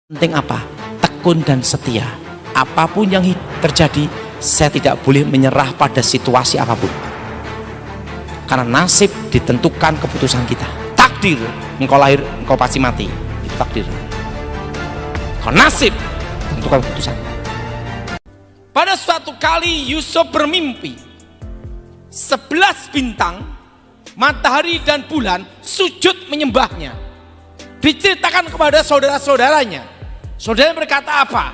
Penting apa? Tekun dan setia. Apapun yang terjadi, saya tidak boleh menyerah pada situasi apapun. Karena nasib ditentukan keputusan kita. Takdir, engkau lahir, engkau pasti mati. Itu takdir. Kalau nasib, tentukan keputusan. Pada suatu kali Yusuf bermimpi. 11 bintang, matahari dan bulan sujud menyembahnya. Diceritakan kepada saudara-saudaranya. Saudara berkata apa?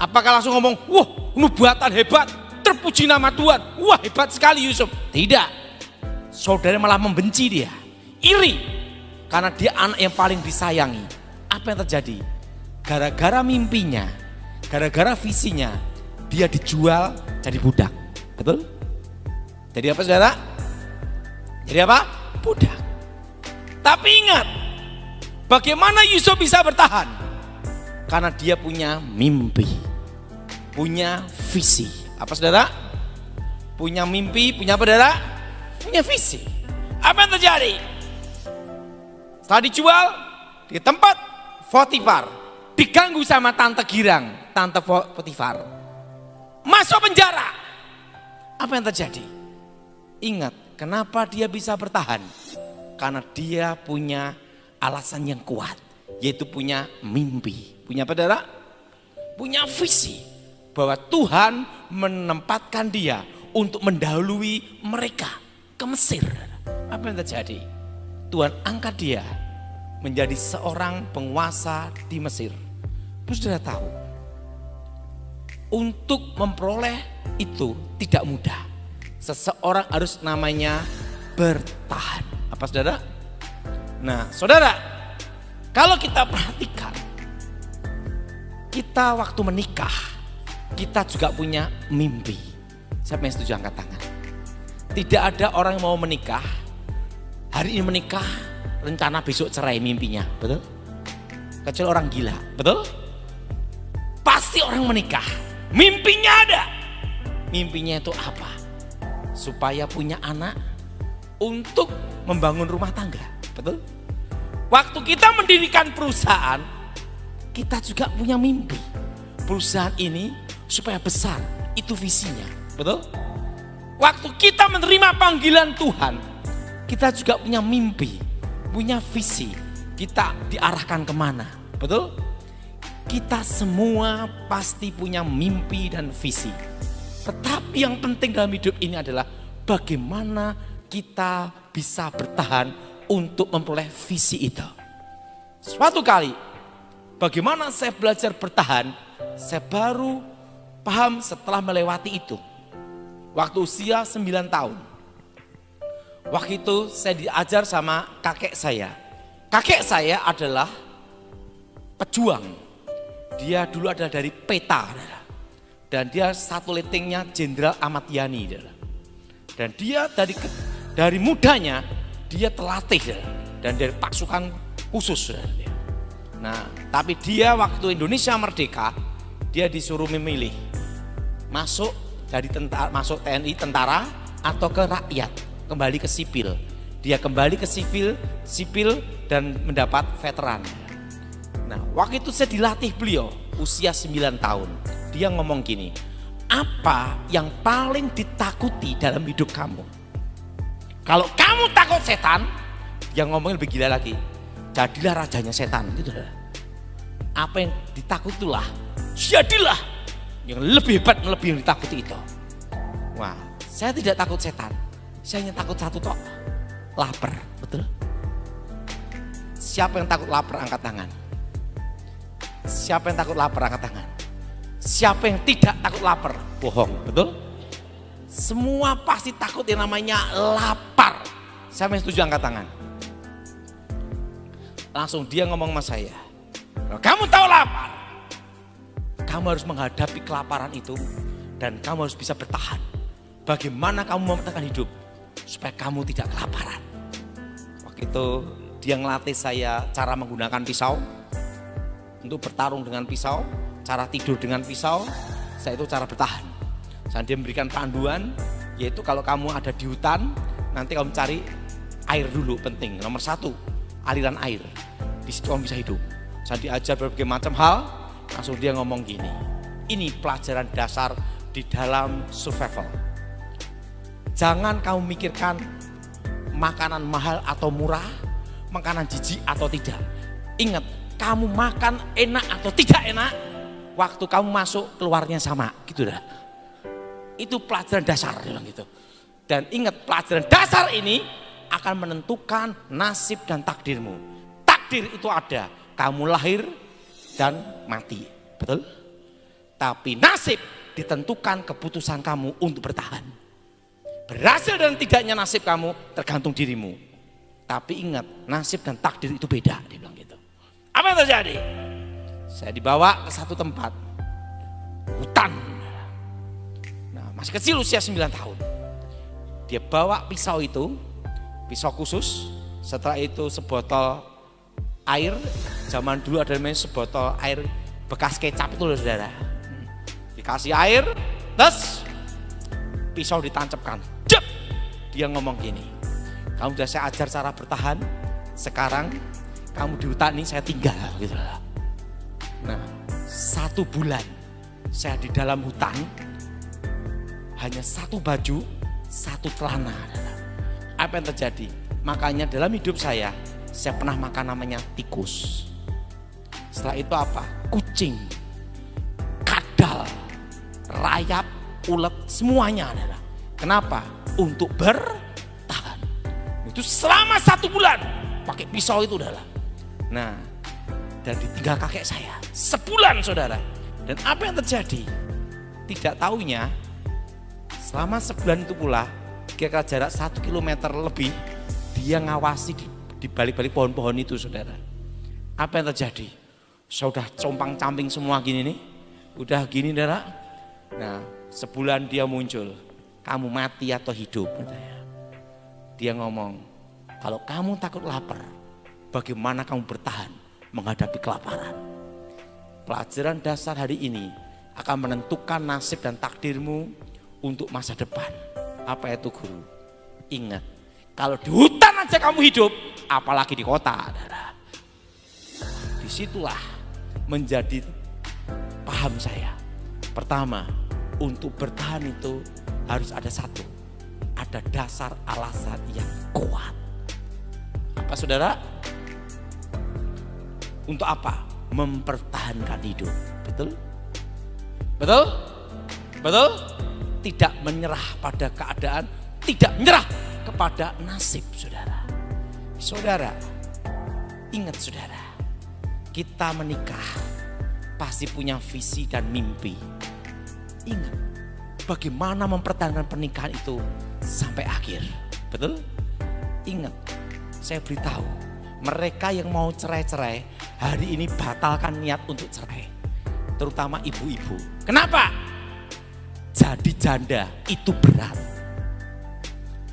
Apakah langsung ngomong, wah nubuatan hebat, terpuji nama Tuhan, wah hebat sekali Yusuf? Tidak. Saudara malah membenci dia, iri, karena dia anak yang paling disayangi. Apa yang terjadi? Gara-gara mimpinya, gara-gara visinya, dia dijual jadi budak. Betul? Jadi apa saudara? Jadi apa? Budak. Tapi ingat, bagaimana Yusuf bisa bertahan? Karena dia punya mimpi, punya visi. Apa saudara? Punya mimpi, punya apa saudara? Punya visi. Apa yang terjadi? Setelah dijual di tempat Potifar, diganggu sama tante girang, tante Potifar, masuk penjara. Apa yang terjadi? Ingat, kenapa dia bisa bertahan? Karena dia punya alasan yang kuat, yaitu punya mimpi. Punya apa saudara? Punya visi bahwa Tuhan menempatkan dia untuk mendahului mereka ke Mesir. Apa yang terjadi? Tuhan angkat dia menjadi seorang penguasa di Mesir. Terus saudara tahu, untuk memperoleh itu tidak mudah. Seseorang harus namanya bertahan. Apa saudara? Nah saudara, kalau kita perhatikan, kita waktu menikah, kita juga punya mimpi. Siapa yang setuju angkat tangan? Tidak ada orang yang mau menikah, hari ini menikah, rencana besok cerai mimpinya, betul? Kecuali orang gila, betul? Pasti orang menikah, mimpinya ada. Mimpinya itu apa? Supaya punya anak untuk membangun rumah tangga, betul? Waktu kita mendirikan perusahaan, kita juga punya mimpi. Perusahaan ini supaya besar, itu visinya, betul? Waktu kita menerima panggilan Tuhan, kita juga punya mimpi, punya visi. Kita diarahkan kemana, betul? Kita semua pasti punya mimpi dan visi. Tetapi yang penting dalam hidup ini adalah bagaimana kita bisa bertahan untuk memperoleh visi itu. Suatu kali, bagaimana saya belajar bertahan, saya baru paham setelah melewati itu. Waktu usia 9 tahun. Waktu itu saya diajar sama kakek saya. Kakek saya adalah pejuang. Dia dulu adalah dari Peta. Dan dia satu letingnya Jenderal Ahmad Yani. Dan dia dari mudanya, dia terlatih. Dan dari pasukan khusus. Nah, tapi dia waktu Indonesia merdeka, dia disuruh memilih masuk dari tentara, masuk TNI tentara atau ke rakyat, kembali ke sipil. Dia kembali ke sipil dan mendapat veteran. Nah, waktu itu saya dilatih beliau usia 9 tahun. Dia ngomong gini, apa yang paling ditakuti dalam hidup kamu? Kalau kamu takut setan, yang ngomongnya lebih gila lagi, jadilah rajanya setan. Gitu. Apa yang ditakuti itulah, jadilah yang lebih hebat, lebih yang ditakuti itu. Wah, saya tidak takut setan, saya hanya takut satu tok, lapar, betul? Siapa yang takut lapar angkat tangan? Siapa yang takut lapar angkat tangan? Siapa yang tidak takut lapar? Bohong, betul? Semua pasti takut yang namanya lapar. Siapa yang setuju angkat tangan? Langsung dia ngomong sama saya, kamu tahu lapar, kamu harus menghadapi kelaparan itu dan kamu harus bisa bertahan. Bagaimana kamu mempertahankan hidup supaya kamu tidak kelaparan? Waktu itu dia ngelatih saya cara menggunakan pisau, untuk bertarung dengan pisau, cara tidur dengan pisau, saya itu cara bertahan. Dan dia memberikan panduan, yaitu kalau kamu ada di hutan, nanti kamu cari air dulu, penting. Nomor 1, aliran air. Di situ kamu bisa hidup. Saya diajar berbagai macam hal, langsung dia ngomong gini. Ini pelajaran dasar di dalam survival. Jangan kamu mikirkan makanan mahal atau murah, makanan jijik atau tidak. Ingat, kamu makan enak atau tidak enak, waktu kamu masuk keluarnya sama, gitu dah. Itu pelajaran dasar, dia bilang gitu. Dan ingat, pelajaran dasar ini akan menentukan nasib dan takdirmu. Takdir itu ada, kamu lahir dan mati, betul? Tapi nasib ditentukan keputusan kamu untuk bertahan. Berhasil dan tidaknya nasib kamu tergantung dirimu. Tapi ingat, nasib dan takdir itu beda, dia bilang gitu. Apa yang terjadi? Saya dibawa ke satu tempat, hutan. Nah, masih kecil usia 9 tahun. Dia bawa pisau itu, pisau khusus. Setelah itu sebotol air, zaman dulu ada namanya sebotol air bekas kecap itu loh saudara. Dikasih air, terus pisau ditancapkan. Jep! Dia ngomong gini, kamu udah saya ajar cara bertahan, sekarang kamu di hutan ini saya tinggal gitu. Nah, 1 bulan saya di dalam hutan, hanya 1 baju, 1 celana. Apa yang terjadi? Makanya dalam hidup saya pernah makan namanya tikus. Setelah itu apa? Kucing, kadal, rayap, ulet, semuanya adalah. Kenapa? Untuk bertahan. Itu selama 1 bulan pakai pisau itu adalah. Nah, dan ditinggal kakek saya sebulan saudara. Dan apa yang terjadi? Tidak taunya selama sebulan itu pula, kira-kira jarak 1 kilometer lebih, dia ngawasi di balik-balik pohon-pohon itu saudara. Apa yang terjadi? Saya udah compang-camping semua gini nih, udah gini saudara. Nah, sebulan dia muncul, kamu mati atau hidup? Dia ngomong, kalau kamu takut lapar, bagaimana kamu bertahan menghadapi kelaparan? Pelajaran dasar hari ini akan menentukan nasib dan takdirmu untuk masa depan. Apa itu guru? Ingat, kalau di hutan aja kamu hidup, apalagi di kota. Disitulah menjadi paham saya. Pertama, untuk bertahan itu harus ada satu, ada dasar alasan yang kuat. Apa saudara? Untuk apa? Mempertahankan hidup. Betul? Betul? Betul? Tidak menyerah pada keadaan, tidak menyerah kepada nasib saudara. Saudara, ingat saudara, kita menikah pasti punya visi dan mimpi. Ingat, bagaimana mempertahankan pernikahan itu sampai akhir. Betul? Ingat, saya beritahu, mereka yang mau cerai-cerai, hari ini batalkan niat untuk cerai. Terutama ibu-ibu. Kenapa? Jadi janda itu berat.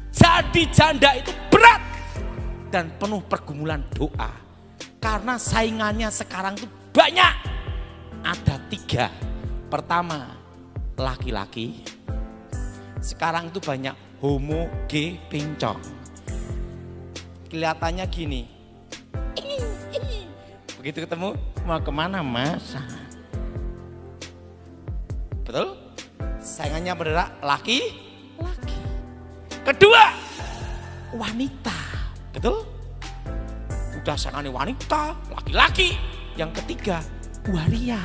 Jadi janda itu berat dan penuh pergumulan doa. Karena saingannya sekarang itu banyak. Ada 3. Pertama, laki-laki. Sekarang itu banyak homo, gay, pincong. Kelihatannya gini. Begitu ketemu, mau kemana mas? Betul? Saingannya bergerak laki. Kedua, wanita. Betul? Udah saingannya wanita, laki-laki. Yang ketiga, waria.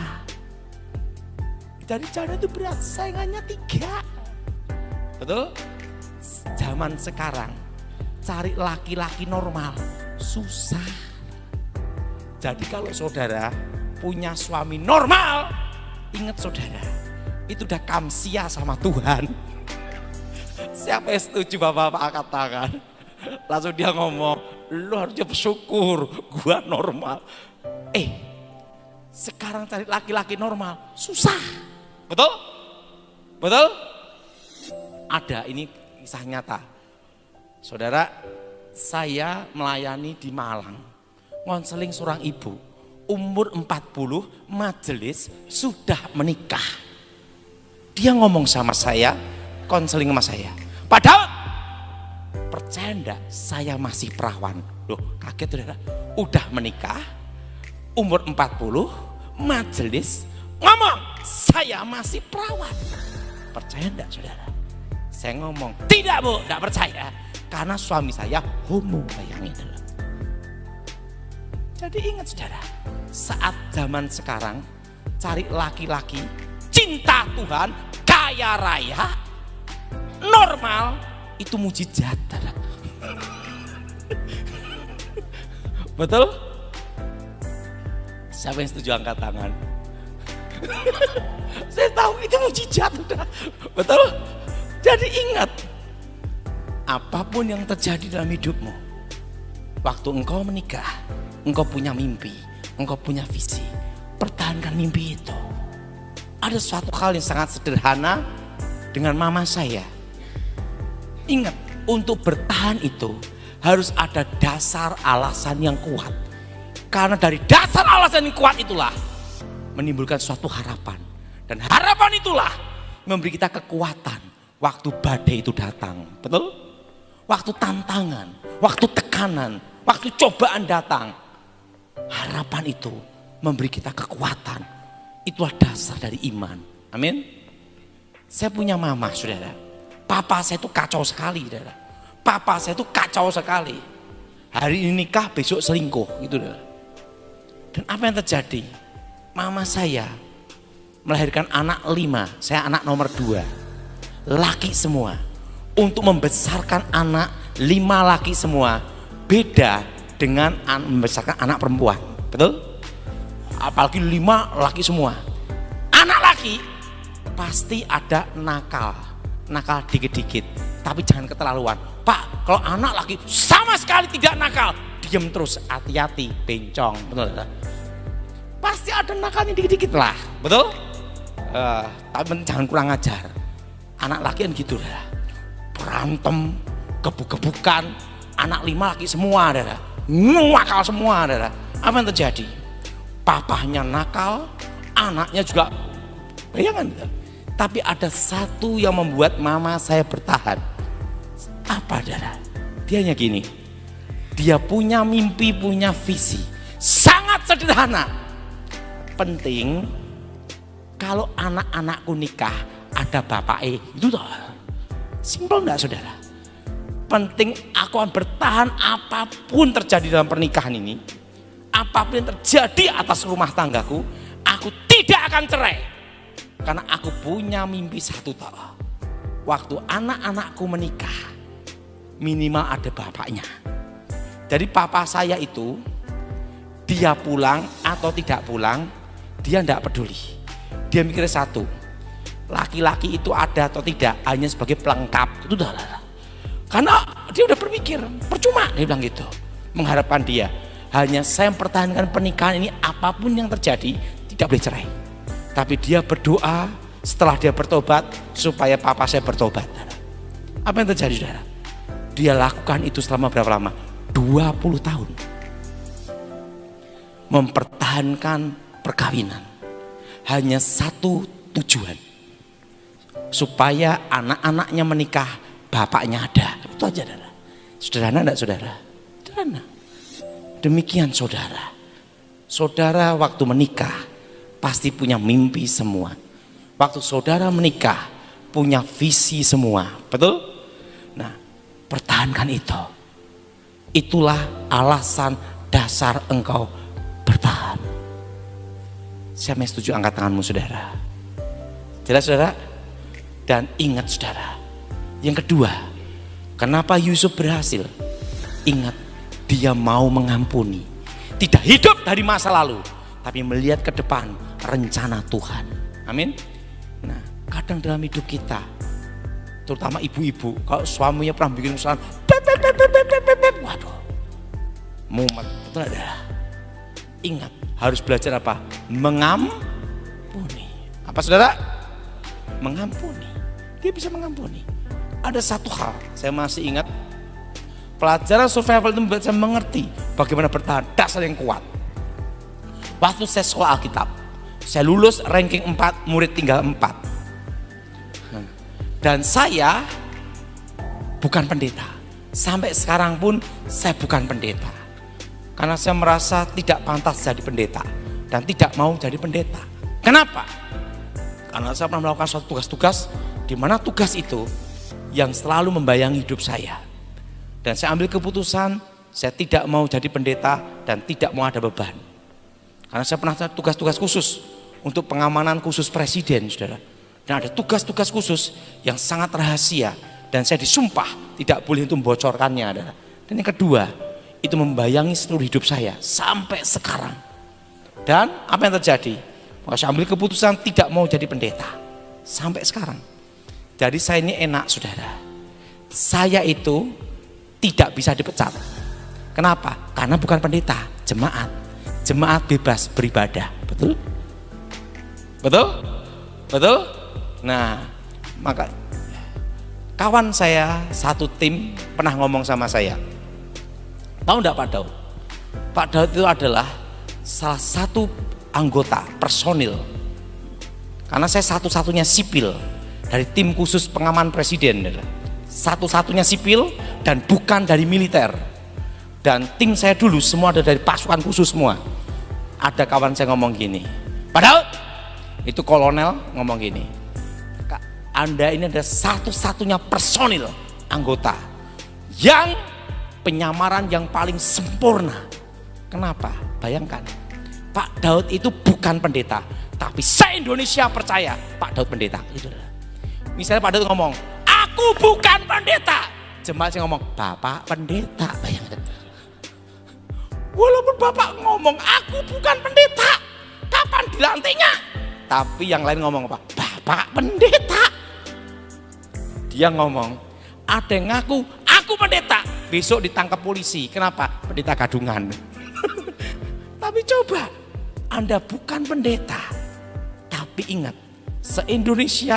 Jadi janda itu berat, saingannya 3. Betul? Zaman sekarang cari laki-laki normal susah. Jadi kalau saudara punya suami normal, ingat saudara, itu udah kamsia sama Tuhan. Siapa yang setuju bapak-bapak angkat tangan? Langsung dia ngomong, lu harusnya bersyukur gua normal. Sekarang cari laki-laki normal susah. Betul? Betul? Ada, ini kisah nyata. Saudara, saya melayani di Malang, ngonseling seorang ibu, umur 40, majelis, sudah menikah. Dia ngomong sama saya, konseling sama saya. Padahal, percaya enggak, saya masih perawan. Loh, kaget saudara, udah menikah, umur 40, majelis, ngomong, saya masih perawan. Percaya enggak saudara? Saya ngomong, tidak Bu, enggak percaya. Karena suami saya homo, bayangin dulu. Jadi ingat saudara, saat zaman sekarang cari laki-laki cinta Tuhan, kaya raya, normal, itu mujizat. Betul? Siapa yang setuju angkat tangan? Saya tahu itu mujizat. Betul? Jadi ingat, apapun yang terjadi dalam hidupmu, waktu engkau menikah, engkau punya mimpi, engkau punya visi, pertahankan mimpi itu. Ada suatu hal yang sangat sederhana dengan mama saya. Ingat, untuk bertahan itu harus ada dasar alasan yang kuat. Karena dari dasar alasan yang kuat itulah menimbulkan suatu harapan. Dan harapan itulah memberi kita kekuatan waktu badai itu datang. Betul? Waktu tantangan, waktu tekanan, waktu cobaan datang. Harapan itu memberi kita kekuatan. Itulah dasar dari iman. Amin. Saya punya mama, saudara. Papa saya itu kacau sekali, saudara. Papa saya itu kacau sekali. Hari ini nikah, besok selingkuh, gitu, saudara. Dan apa yang terjadi? Mama saya melahirkan anak 5, saya anak nomor 2. Laki semua. Untuk membesarkan anak 5 laki semua, beda dengan membesarkan anak perempuan. Betul? Apalagi 5 laki semua. Anak laki pasti ada nakal dikit-dikit, tapi jangan keterlaluan. Pak, kalau anak laki sama sekali tidak nakal, diam terus, hati-hati, bencong. Betul? Pasti ada nakalnya dikit-dikit lah. Betul? Tapi jangan kurang ajar. Anak laki kan gitu lah, berantem, gebuk-gebukan. Anak 5 laki semua, saudara, nakal semua, saudara. Apa yang terjadi? Papahnya nakal, anaknya juga, bayangkan. Tapi ada satu yang membuat mama saya bertahan. Apa, saudara? Dia hanya gini, dia punya mimpi, punya visi, sangat sederhana. Penting kalau anak-anakku nikah ada bapaknya, itu toh. Simpel enggak, saudara? Penting aku akan bertahan apapun terjadi dalam pernikahan ini. Apapun yang terjadi atas rumah tanggaku, aku tidak akan cerai. Karena aku punya mimpi satu toh. Waktu anak-anakku menikah, minimal ada bapaknya. Jadi papa saya itu, dia pulang atau tidak pulang, dia tidak peduli. Dia mikir satu, laki-laki itu ada atau tidak hanya sebagai pelengkap. Itu udah lah. Karena dia udah berpikir, percuma dia bilang gitu. Mengharapkan dia, hanya saya mempertahankan pernikahan ini apapun yang terjadi, tidak boleh cerai. Tapi dia berdoa setelah dia bertobat supaya papa saya bertobat. Apa yang terjadi, saudara? Dia lakukan itu selama berapa lama? 20 tahun. Mempertahankan perkawinan. Hanya satu tujuan. Supaya anak-anaknya menikah, bapaknya ada. Itu aja, saudara. Sederhana enggak, saudara? Sederhana. Demikian, saudara. Saudara waktu menikah pasti punya mimpi semua. Waktu saudara menikah punya visi semua. Betul? Nah, pertahankan itu. Itulah alasan dasar engkau bertahan. Siapa yang setuju angkat tanganmu, saudara? Jelas, saudara? Dan ingat, saudara, yang kedua, kenapa Yusuf berhasil? Ingat, dia mau mengampuni. Tidak hidup dari masa lalu, tapi melihat ke depan rencana Tuhan. Amin. Nah, kadang dalam hidup kita, terutama ibu-ibu, kalau suaminya pernah bikin kesalahan, waduh, mumet. Betul ada. Ingat, harus belajar apa? Mengampuni. Apa, saudara? Mengampuni. Dia bisa mengampuni. Ada satu hal, saya masih ingat, pelajaran survival itu membuat saya mengerti bagaimana bertahan, dasar yang kuat. Waktu saya sekolah Alkitab, saya lulus ranking 4, murid tinggal 4. Dan saya bukan pendeta. Sampai sekarang pun saya bukan pendeta. Karena saya merasa tidak pantas jadi pendeta dan tidak mau jadi pendeta. Kenapa? Karena saya pernah melakukan suatu tugas-tugas di mana tugas itu yang selalu membayangi hidup saya. Dan saya ambil keputusan, saya tidak mau jadi pendeta dan tidak mau ada beban. Karena saya pernah tugas-tugas khusus untuk pengamanan khusus presiden, saudara. Dan ada tugas-tugas khusus yang sangat rahasia dan saya disumpah tidak boleh untuk membocorkannya, saudara. Dan yang kedua, itu membayangi seluruh hidup saya sampai sekarang. Dan apa yang terjadi? Maka saya ambil keputusan tidak mau jadi pendeta sampai sekarang. Jadi saya ini enak, saudara. Saya itu tidak bisa dipecat. Kenapa? Karena bukan pendeta, jemaat. Jemaat bebas beribadah, betul? Betul? Betul? Nah, maka kawan saya satu tim pernah ngomong sama saya. Tahu enggak Pak Daud? Pak Daud itu adalah salah satu anggota personil. Karena saya satu-satunya sipil dari tim khusus pengaman presiden. Satu-satunya sipil dan bukan dari militer. Dan tim saya dulu semua ada dari pasukan khusus semua. Ada kawan saya ngomong gini, Pak Daud, itu kolonel ngomong gini, Anda ini ada satu-satunya personil anggota yang penyamaran yang paling sempurna. Kenapa? Bayangkan, Pak Daud itu bukan pendeta, tapi se-Indonesia percaya Pak Daud pendeta. Misalnya Pak Daud ngomong, aku bukan pendeta, jemaat yang ngomong, Bapak pendeta. Bayangkan, walaupun Bapak ngomong aku bukan pendeta, kapan dilantiknya? Tapi yang lain ngomong apa? Bapak pendeta. Dia ngomong, ada yang ngaku aku pendeta, besok ditangkap polisi. Kenapa? Pendeta gadungan. Tapi coba, Anda bukan pendeta, tapi ingat, se-Indonesia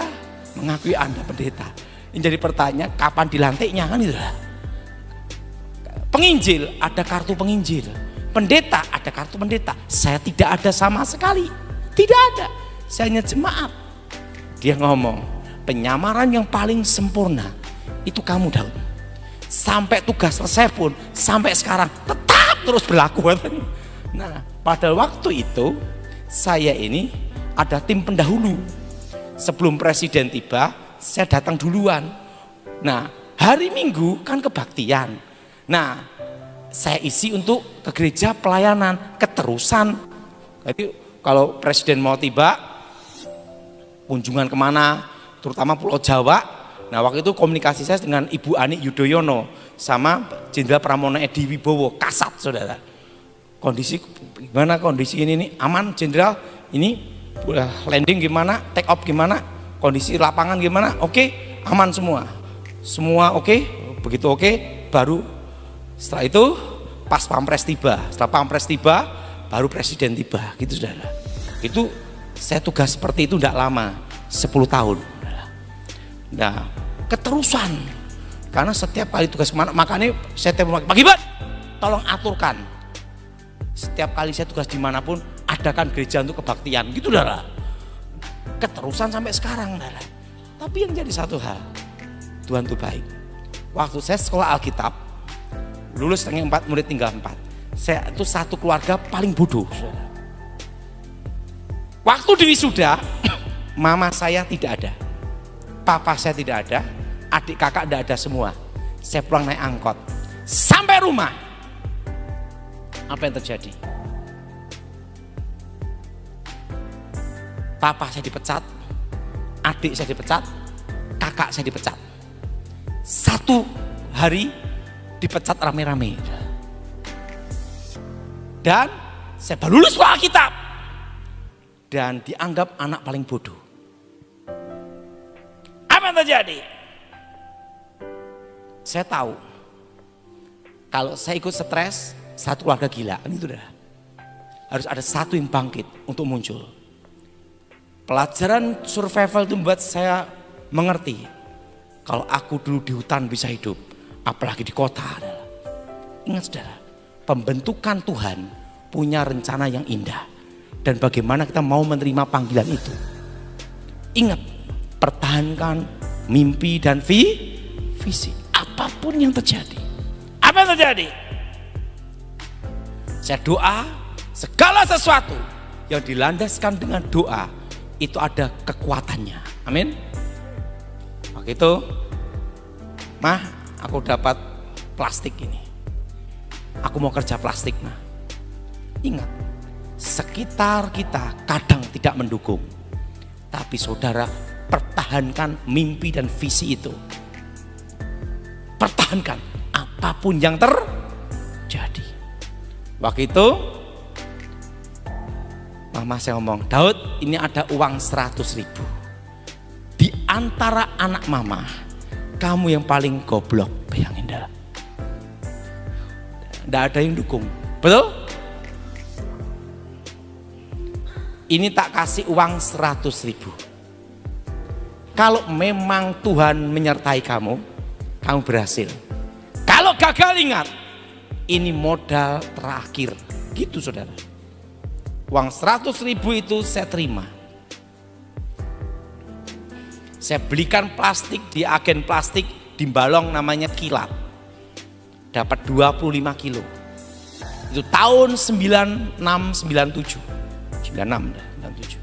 mengakui Anda pendeta. Ini jadi pertanyaan, kapan dilantiknya, kan itu lah. Penginjil ada kartu penginjil, pendeta ada kartu pendeta. Saya tidak ada sama sekali, tidak ada. Saya hanya jemaat. Dia ngomong, penyamaran yang paling sempurna itu kamu Daud. Sampai tugas selesai pun sampai sekarang tetap terus berlaku. Nah, pada waktu itu saya ini ada tim pendahulu. Sebelum presiden tiba, saya datang duluan. Nah, hari Minggu kan kebaktian. Nah, saya isi untuk ke gereja pelayanan, keterusan. Jadi kalau presiden mau tiba, kunjungan kemana, terutama Pulau Jawa. Nah, waktu itu komunikasi saya dengan Ibu Ani Yudhoyono sama Jenderal Pramono Edi Wibowo, Kasat, saudara. Kondisi gimana, kondisi ini nih, aman Jenderal, ini landing gimana, take off gimana, kondisi lapangan gimana, oke, aman semua. Semua oke, begitu oke, baru setelah itu pas Pampres tiba. Setelah Pampres tiba, baru presiden tiba, gitu saudara. Itu saya tugas seperti itu tidak lama, 10 tahun. Nah, keterusan. Karena setiap kali tugas kemana, makanya saya telepon Pak Gibran, tolong aturkan. Setiap kali saya tugas dimanapun, adakan gereja untuk kebaktian, gitu saudara. Keterusan sampai sekarang, saudara. Tapi yang jadi satu hal, Tuhan itu baik. Waktu saya sekolah Alkitab, lulus setengah 4, murid tinggal 4. Saya itu satu keluarga paling bodoh. Waktu di wisuda, mama saya tidak ada, papa saya tidak ada, adik kakak tidak ada semua. Saya pulang naik angkot, sampai rumah. Apa yang terjadi? Papa saya dipecat, adik saya dipecat, kakak saya dipecat. Satu hari dipecat rame-rame. Dan saya baru lulus sekolah Alkitab dan dianggap anak paling bodoh. Apa yang terjadi? Saya tahu kalau saya ikut stres, satu keluarga gila, kan itu dah. Harus ada satu yang bangkit untuk muncul. Pelajaran survival itu membuat saya mengerti kalau aku dulu di hutan bisa hidup, apalagi di kota. Ingat saudara, pembentukan Tuhan punya rencana yang indah. Dan bagaimana kita mau menerima panggilan itu. Ingat, pertahankan mimpi dan visi. Apapun yang terjadi. Apa yang terjadi? Saya doa, segala sesuatu yang dilandaskan dengan doa itu ada kekuatannya. Amin. Waktu itu, Mah, aku dapat plastik ini. Aku mau kerja plastik, Mah. Ingat, sekitar kita kadang tidak mendukung. Tapi saudara, pertahankan mimpi dan visi itu. Pertahankan apapun yang terjadi. Waktu itu Mama saya ngomong, Daud, ini ada uang 100.000. Di antara anak Mama, kamu yang paling goblok. Bayangin dah. Tidak ada yang dukung. Betul? Ini tak kasih uang 100.000. Kalau memang Tuhan menyertai kamu, kamu berhasil. Kalau gagal, ingat, ini modal terakhir. Gitu saudara. Uang 100.000 itu saya terima. Saya belikan plastik di agen plastik di Balong namanya Kilat. Dapat 25 kilo. Itu tahun 96, 97. 96, 97.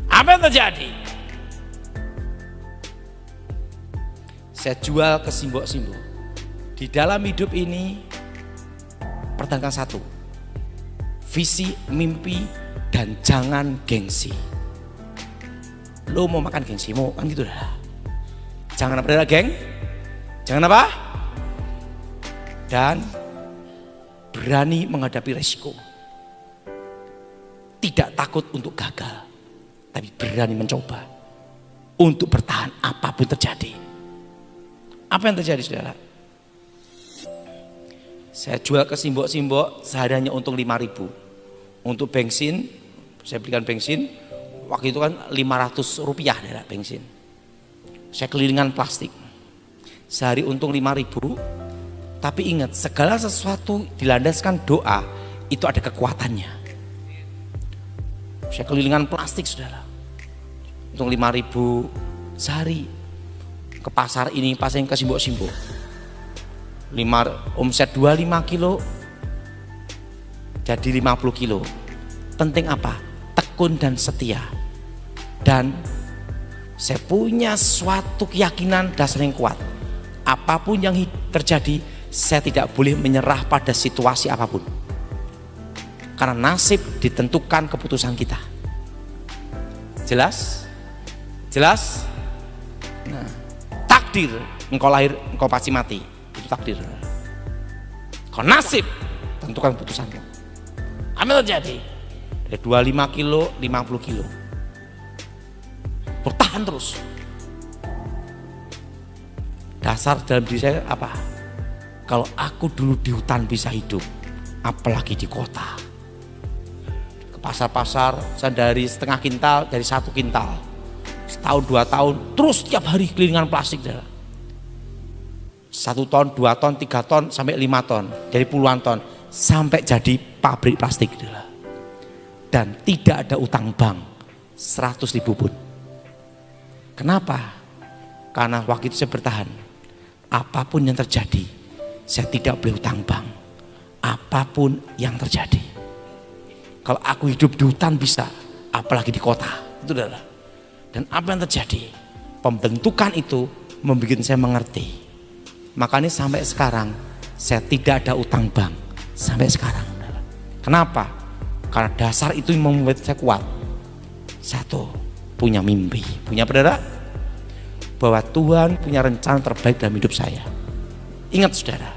Apa yang terjadi? Saya jual ke simbok-simbok. Di dalam hidup ini pertahankan satu, visi, mimpi, dan jangan gengsi. Lo mau makan gengsimu kan gitu dah. Jangan apa geng? Jangan apa? Dan berani menghadapi resiko. Tidak takut untuk gagal, tapi berani mencoba untuk bertahan apapun terjadi. Apa yang terjadi saudara? Saya jual ke simbok-simbok sehariannya untung 5.000. Untuk bensin, saya belikan bensin, waktu itu kan 500 rupiah adalah bensin. Saya kelilingan plastik. Sehari untung 5.000, tapi ingat segala sesuatu dilandaskan doa, itu ada kekuatannya. Saya kelilingan plastik saudara. Untung 5.000 sehari. Ke pasar ini, pasar yang ke simbok-simbok. Omset 25 kilo jadi 50 kilo. Penting apa? Tekun dan setia. Dan saya punya suatu keyakinan dasar yang kuat. Apapun yang terjadi, saya tidak boleh menyerah pada situasi apapun. Karena nasib ditentukan keputusan kita. Jelas? Jelas? Nah, takdir, engkau lahir, engkau pasti mati. Itu takdir. Kalau nasib, tentukan keputusanmu. Apa yang terjadi? Dari 25 kilo, 50 kilo. Bertahan terus. Dasar dalam diri saya apa? Kalau aku dulu di hutan bisa hidup, apalagi di kota. Ke pasar-pasar, saya dari setengah kintal, dari 1 kintal. Setahun 2 tahun, terus tiap hari kelilingan plastik. 1 ton, 2 ton, 3 ton, sampai 5 ton. Dari puluhan ton, sampai jadi pabrik plastik. Dan tidak ada utang bank 100.000 pun. Kenapa? Karena waktu itu saya bertahan. Apapun yang terjadi, saya tidak boleh utang bank. Apapun yang terjadi. Kalau aku hidup di hutan bisa, apalagi di kota. Itu adalah. Dan apa yang terjadi? Pembentukan itu membuat saya mengerti. Makanya sampai sekarang saya tidak ada utang bank. Sampai sekarang. Kenapa? Karena dasar itu yang membuat saya kuat. Satu, punya mimpi. Punya saudara? Bahwa Tuhan punya rencana terbaik dalam hidup saya. Ingat saudara,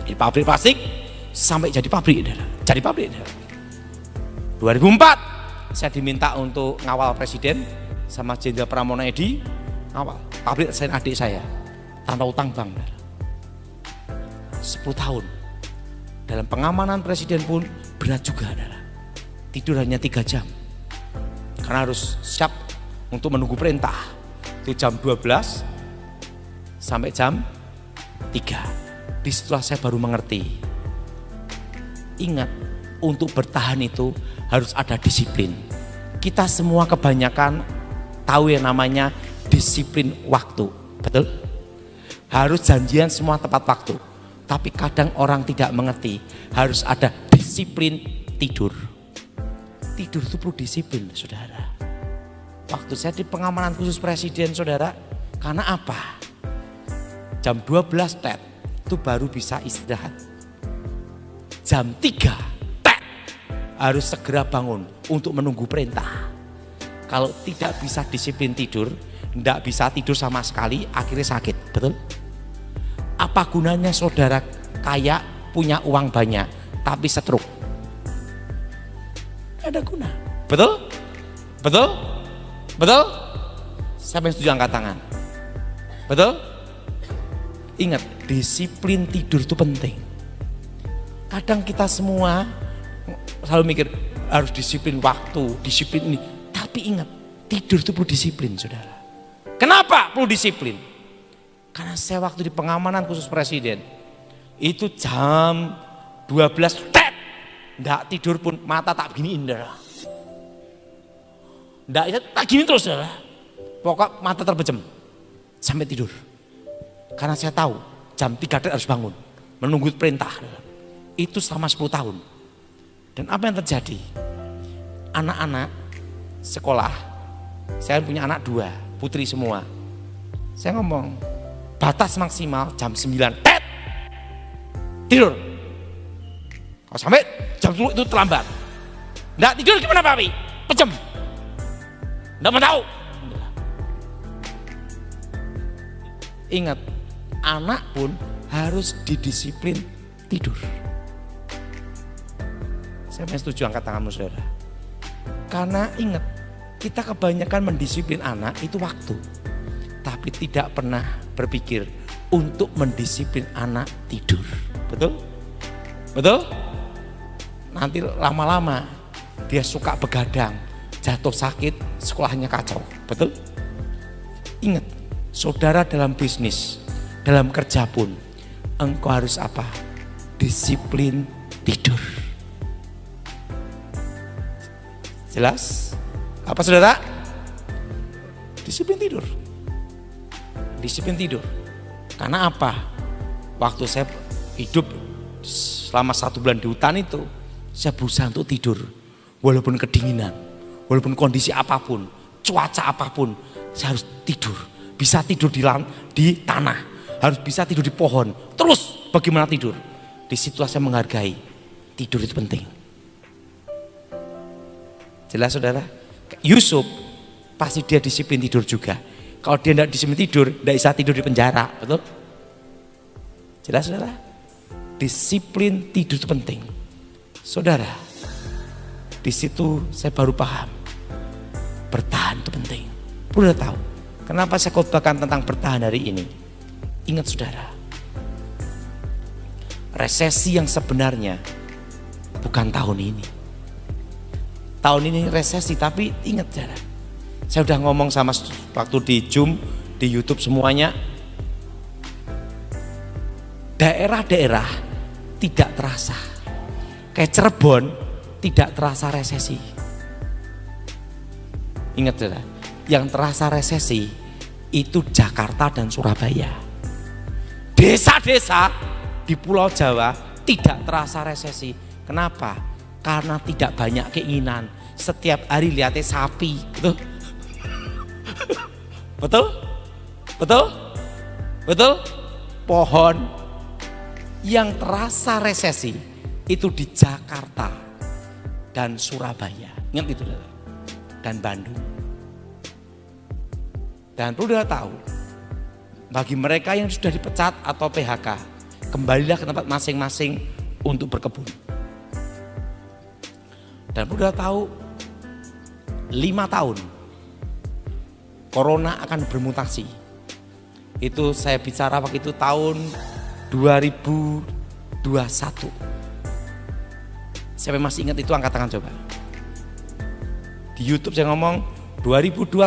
di pabrik plastik sampai jadi pabrik saudara. Jadi pabrik saudara. 2004 saya diminta untuk ngawal presiden sama Jenderal Pramono Edi. Ngawal pabrik saya, adik saya tanpa utang bank saudara. 10 tahun. Dalam pengamanan presiden pun berat juga saudara. Tidur hanya 3 jam. Karena harus siap untuk menunggu perintah. Itu jam 12 sampai jam 3. Disitulah saya baru mengerti. Ingat, untuk bertahan itu harus ada disiplin. Kita semua kebanyakan tahu yang namanya disiplin waktu. Betul? Harus janjian semua tepat waktu. Tapi kadang orang tidak mengerti, harus ada disiplin tidur. Tidur itu perlu disiplin, saudara. Waktu saya di pengamanan khusus presiden, saudara, karena apa? Jam 12 tet, itu baru bisa istirahat. Jam 3 tet, harus segera bangun untuk menunggu perintah. Kalau tidak bisa disiplin tidur, tidak bisa tidur sama sekali, akhirnya sakit, betul? Apa gunanya saudara kaya, punya uang banyak, tapi stroke? Ada guna. Betul? Betul? Betul? Siapa yang setuju angkat tangan? Betul? Ingat, disiplin tidur itu penting. Kadang kita semua selalu mikir harus disiplin waktu, disiplin ini. Tapi ingat, tidur itu perlu disiplin, saudara. Kenapa perlu disiplin? Karena saya waktu di pengamanan khusus presiden, itu jam 12 nggak tidur pun, mata tak beginiin dah. Nggak, tak gini terus dah. Pokok mata terbejam sampai tidur. Karena saya tahu jam 3 harus bangun, menunggu perintah. Itu selama 10 tahun. Dan apa yang terjadi? Anak-anak sekolah, saya punya anak 2, putri semua. Saya ngomong, batas maksimal jam 9 tidur. Kalau sampai jam 10 itu terlambat. Nggak tidur gimana Pak Wi? Pejem. Nggak mau tahu. Ingat, anak pun harus didisiplin tidur. Saya setuju, angkat tanganmu saudara. Karena ingat, kita kebanyakan mendisiplin anak itu waktu. Tapi tidak pernah berpikir untuk mendisiplin anak tidur. Betul? Betul? Nanti lama-lama dia suka begadang, jatuh sakit, sekolahnya kacau. Betul? Ingat, saudara dalam bisnis, dalam kerja pun, engkau harus apa? Disiplin tidur. Jelas? Apa saudara? Disiplin tidur. Disiplin tidur. Karena apa? Waktu saya hidup selama 1 bulan di hutan itu, saya berusaha untuk tidur. Walaupun kedinginan, walaupun kondisi apapun, cuaca apapun, saya harus tidur. Bisa tidur di tanah, harus bisa tidur di pohon. Terus bagaimana tidur? Di situ saya menghargai, tidur itu penting. Jelas saudara? Yusuf, pasti dia disiplin tidur juga. Kalau dia tidak disiplin tidur, tidak bisa tidur di penjara, betul? Jelas saudara? Disiplin tidur itu penting. Saudara, di situ saya baru paham, bertahan itu penting. Udah tahu, kenapa saya khotbahkan tentang bertahan hari ini? Ingat saudara, resesi yang sebenarnya bukan tahun ini. Tahun ini resesi, tapi ingat saudara, saya udah ngomong sama waktu di Zoom, di YouTube semuanya, daerah-daerah tidak terasa. Kayak Cirebon tidak terasa resesi. Ingat saudara, yang terasa resesi itu Jakarta dan Surabaya. Desa-desa di Pulau Jawa tidak terasa resesi. Kenapa? Karena tidak banyak keinginan. Setiap hari lihatnya sapi. Betul? Betul? Betul? Betul? Pohon. Yang terasa resesi itu di Jakarta dan Surabaya. Ingat itu, dan Bandung. Dan perlu kita tahu, bagi mereka yang sudah dipecat atau PHK, kembalilah ke tempat masing-masing untuk berkebun. Dan perlu kita tahu, 5 tahun Corona akan bermutasi. Itu saya bicara waktu itu tahun 2021. Siapa yang masih ingat itu angkat tangan coba. Di YouTube saya ngomong 2021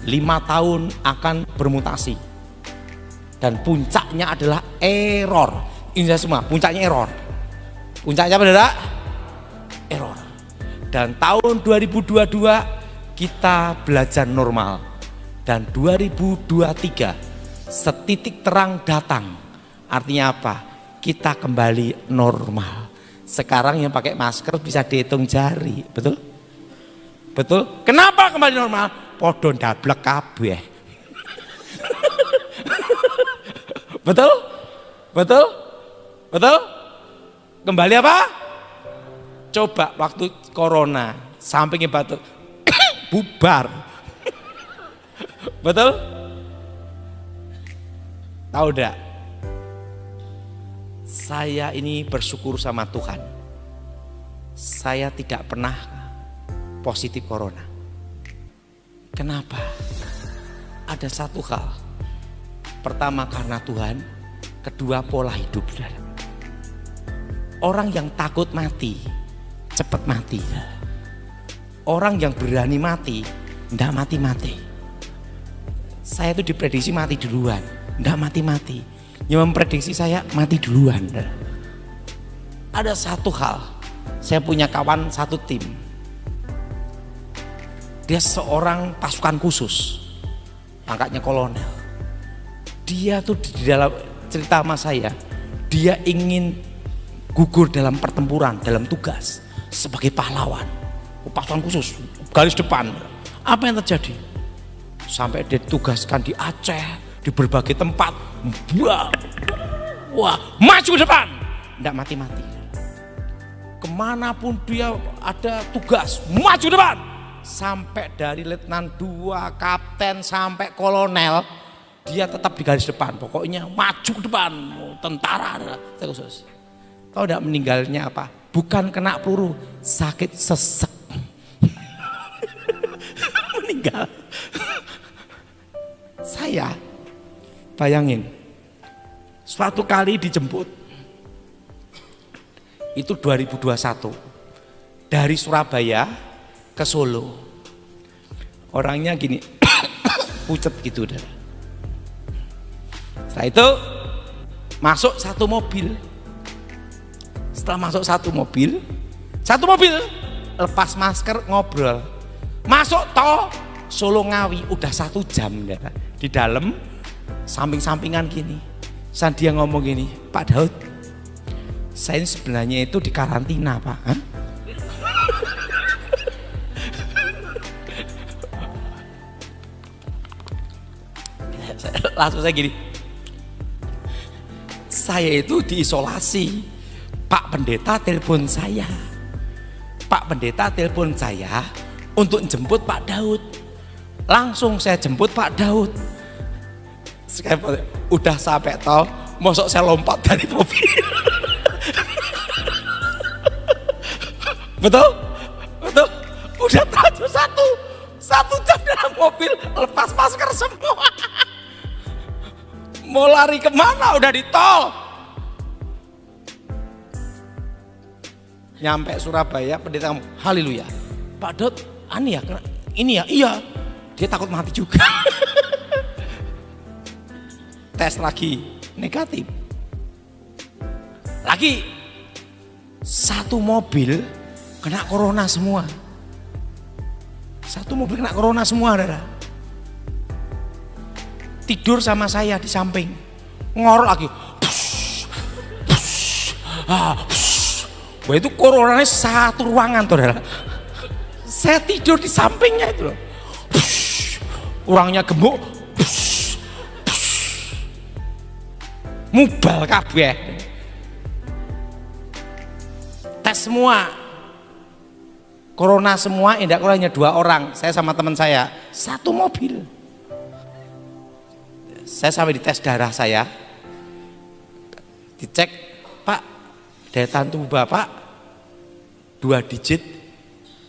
5 tahun akan bermutasi. Dan puncaknya adalah error. Ini semua puncaknya error. Puncaknya apa saudara? Error. Dan tahun 2022 kita belajar normal. Dan 2023 setitik terang datang. Artinya apa? Kita kembali normal. Sekarang yang pakai masker bisa dihitung jari, betul? Betul? Kenapa kembali normal? Podo ndablek kabeh. Betul? Betul? Betul? Kembali apa? Coba waktu corona, sampingnya batuk, bubar. Betul? Tahu enggak? Saya ini bersyukur sama Tuhan. Saya tidak pernah positif corona. Kenapa? Ada satu hal. Pertama karena Tuhan, kedua pola hidup. Orang yang takut mati, cepat mati. Orang yang berani mati, enggak mati-mati. Saya itu diprediksi mati duluan, enggak mati-mati. Yang memprediksi saya mati duluan. Ada satu hal, saya punya kawan satu tim. Dia seorang pasukan khusus, pangkatnya kolonel. Dia tuh di dalam cerita sama saya, dia ingin gugur dalam pertempuran, dalam tugas sebagai pahlawan, pasukan khusus, garis depan. Apa yang terjadi? Sampai dia ditugaskan di Aceh, di berbagai tempat, wah, maju ke depan, enggak mati-mati. Kemanapun dia ada tugas, maju depan. Sampai dari letnan 2, kapten sampai kolonel, dia tetap di garis depan. Pokoknya maju ke depan, tentara khusus. Tahu enggak meninggalnya apa? Bukan kena peluru, sakit sesek. Meninggal. Saya bayangin, suatu kali dijemput, itu 2021, dari Surabaya ke Solo. Orangnya gini, pucet gitu udah. Setelah itu masuk satu mobil. Setelah masuk satu mobil lepas masker ngobrol. Masuk tol Solo Ngawi udah 1 jam di dalam, samping-sampingan gini. Saat dia ngomong gini, Pak Daud, saya ini sebenarnya itu di karantina Pak. Hah? Langsung saya gini, saya itu diisolasi. Pak Pendeta telepon saya. Pak Pendeta telepon saya untuk jemput Pak Daud. Langsung saya jemput Pak Daud. Udah sampai tol, mosok saya lompat dari mobil. Betul? Betul? Udah tahu satu jam dalam mobil, lepas masker semua. Mau lari kemana? Udah di tol. Nyampe Surabaya, pendeta ngomong, haleluya. Pak Daud, ini ya, iya. Dia takut mati juga. Tes lagi, negatif. Lagi, satu mobil kena corona semua. Satu mobil kena corona semua, saudara. Tidur sama saya di samping, ngorok lagi. Wah, itu coronanya satu ruangan, saudara. Saya tidur di sampingnya itu loh. Orangnya gemuk. Mubal kabeh. Tes semua. Corona semua, indah hanya 2 orang. Saya sama teman saya, satu mobil. Saya sampai dites darah saya. Dicek, Pak, daya tahan tubuh Bapak 2 digit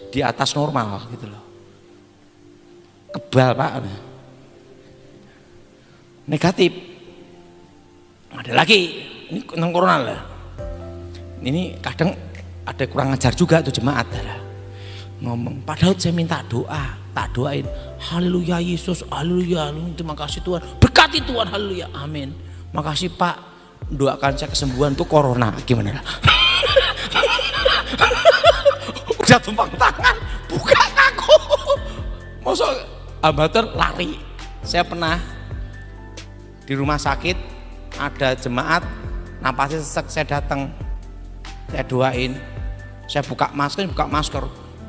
di atas normal gitu loh. Kebal Pak. Negatif. Ada lagi, ini tentang corona lah. Ini kadang ada kurang ajar juga tuh jemaat lah. Ngomong, Pak Daud saya minta doa, tak doain. Haleluya Yesus, haleluya, terima kasih Tuhan. Berkati Tuhan, haleluya, amin. Makasih Pak, doakan saya kesembuhan tuh corona. Gimana? Udah tumpang tangan, bukan aku. Masuk ambater lari. Saya pernah di rumah sakit, ada jemaat napasnya sesek, saya datang. Saya doain, saya buka masker,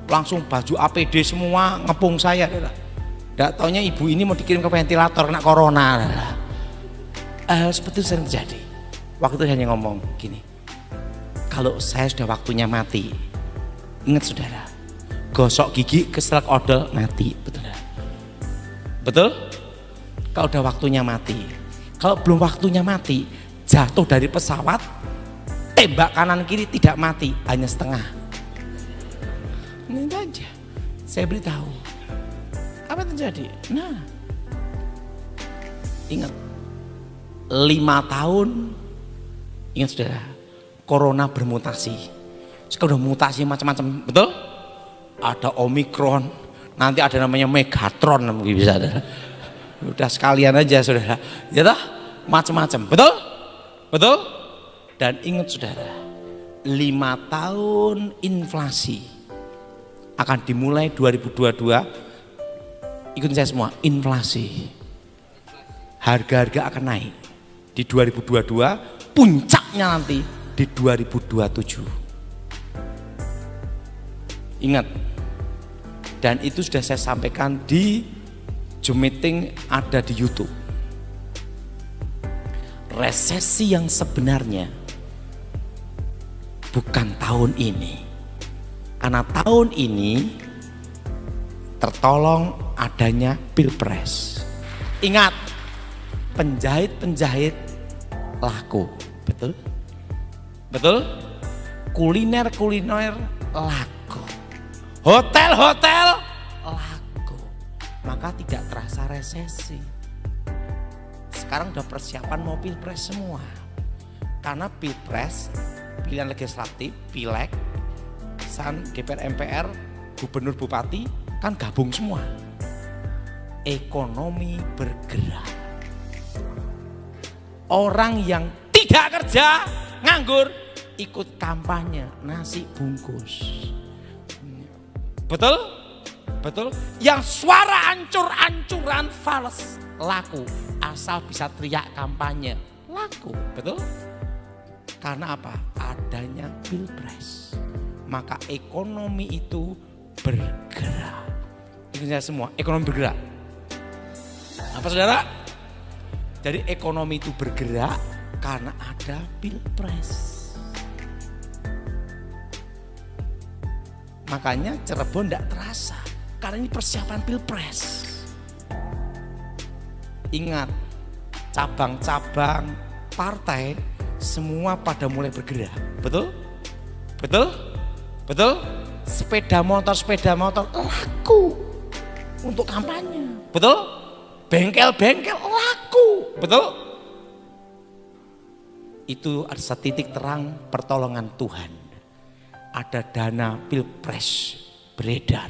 langsung baju APD semua ngepung saya. Tidak taunya ibu ini mau dikirim ke ventilator kena corona. Seperti itu sering terjadi. Waktu itu hanya ngomong gini, kalau saya sudah waktunya mati, ingat saudara, gosok gigi keselak odol mati, betul? Betul? Kalau udah waktunya mati, kalau belum waktunya mati, jatuh dari pesawat, tembak kanan kiri tidak mati, hanya setengah. Ini aja, saya beritahu. Apa yang terjadi? Nah, ingat, 5 tahun, ingat saudara, corona bermutasi. Sekarang udah mutasi macam-macam, betul? Ada Omikron, nanti ada namanya Megatron, bisa ada. Udah sekalian aja saudara, ya toh, macam-macam, betul? Betul? Dan ingat saudara, 5 tahun inflasi akan dimulai 2022. Ikutin saya semua, inflasi, harga-harga akan naik di 2022, puncaknya nanti di 2027. Ingat, dan itu sudah saya sampaikan di Zoom meeting, ada di YouTube. Resesi yang sebenarnya bukan tahun ini, karena tahun ini tertolong adanya pilpres. Ingat, penjahit-penjahit laku, betul? Betul? Kuliner-kuliner laku, hotel-hotel laku, maka tidak terasa resesi. Sekarang udah persiapan mau pilpres semua, karena pilpres, pilihan legislatif, pileg, DPR, MPR, gubernur, bupati kan gabung semua. Ekonomi bergerak. Orang yang tidak kerja, nganggur, ikut kampanye nasi bungkus. Betul? Betul? Yang suara ancur-ancuran fals laku, asal bisa teriak kampanye laku. Betul? Karena apa? Adanya pilpres. Maka ekonomi itu bergerak. Ingat semua, ekonomi bergerak. Apa saudara? Jadi ekonomi itu bergerak karena ada pilpres. Makanya Cirebon tidak terasa, karena ini persiapan pilpres. Ingat, cabang-cabang partai semua pada mulai bergerak. Betul? Betul? Betul? Sepeda motor laku untuk kampanye. Betul? Bengkel-bengkel laku. Betul? Itu ada setitik terang pertolongan Tuhan. Ada dana pilpres beredar.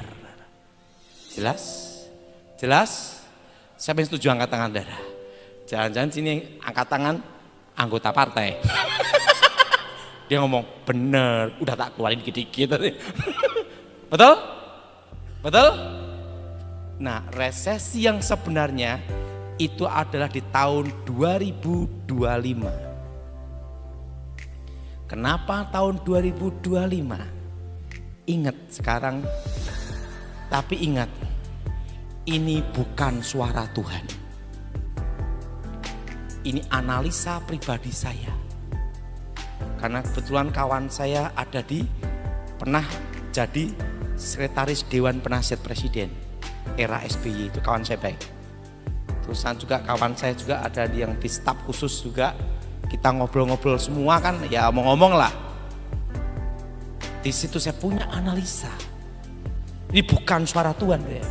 Jelas? Jelas? Siapa yang setuju angkat tangan saudara? Jangan-jangan sini angkat tangan anggota partai. Dia ngomong, bener, udah tak keluarin dikit-dikit. Betul? Betul? Nah, resesi yang sebenarnya itu adalah di tahun 2025. Kenapa tahun 2025? Ingat sekarang, tapi ingat, ini bukan suara Tuhan. Ini analisa pribadi saya. Karena kebetulan kawan saya ada pernah jadi sekretaris Dewan Penasihat Presiden era SBY, itu kawan saya baik. Terusan juga kawan saya juga ada yang di staf khusus juga, kita ngobrol-ngobrol semua kan, ya ngomong-ngomong lah. Di situ saya punya analisa. Ini bukan suara Tuhan ya.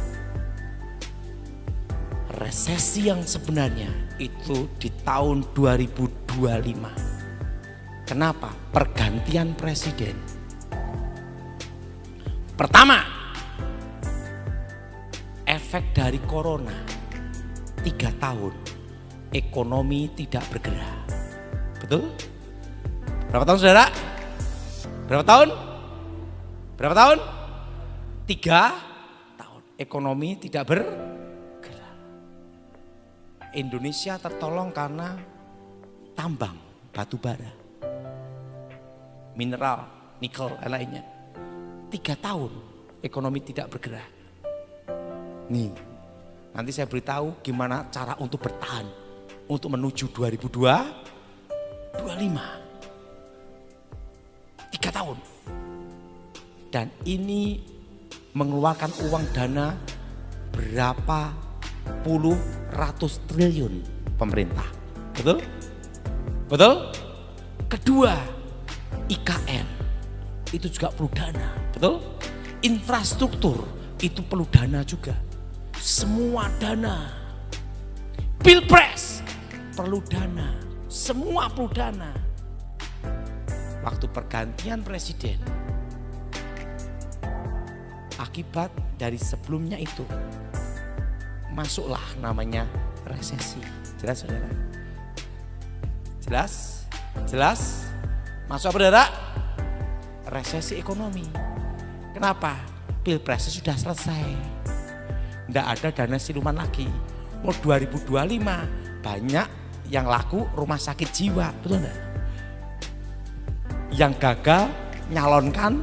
Resesi yang sebenarnya itu di tahun 2025. Kenapa? Pergantian presiden. Pertama, efek dari corona 3 tahun ekonomi tidak bergerak. Betul? Berapa tahun saudara? Berapa tahun? Berapa tahun? 3 tahun ekonomi tidak bergerak. Indonesia tertolong karena tambang batu bara. mineral, nikel, lainnya. 3 tahun ekonomi tidak bergerak. Nih, nanti saya beritahu gimana cara untuk bertahan untuk menuju 2025. 3 tahun. Dan ini mengeluarkan uang dana berapa puluh ratus triliun pemerintah. Betul? Betul? Kedua, IKN itu juga perlu dana. Betul? Infrastruktur itu perlu dana juga. Semua dana. Pilpres perlu dana. Semua perlu dana. Waktu pergantian presiden, akibat dari sebelumnya itu masuklah namanya resesi. Jelas saudara? Jelas? Jelas? Masuk apa saudara? Resesi ekonomi. Kenapa? Pilpresnya sudah selesai. Tidak ada dana siluman lagi. Mau 2025 banyak yang laku rumah sakit jiwa, betul enggak? Yang gagal nyalonkan,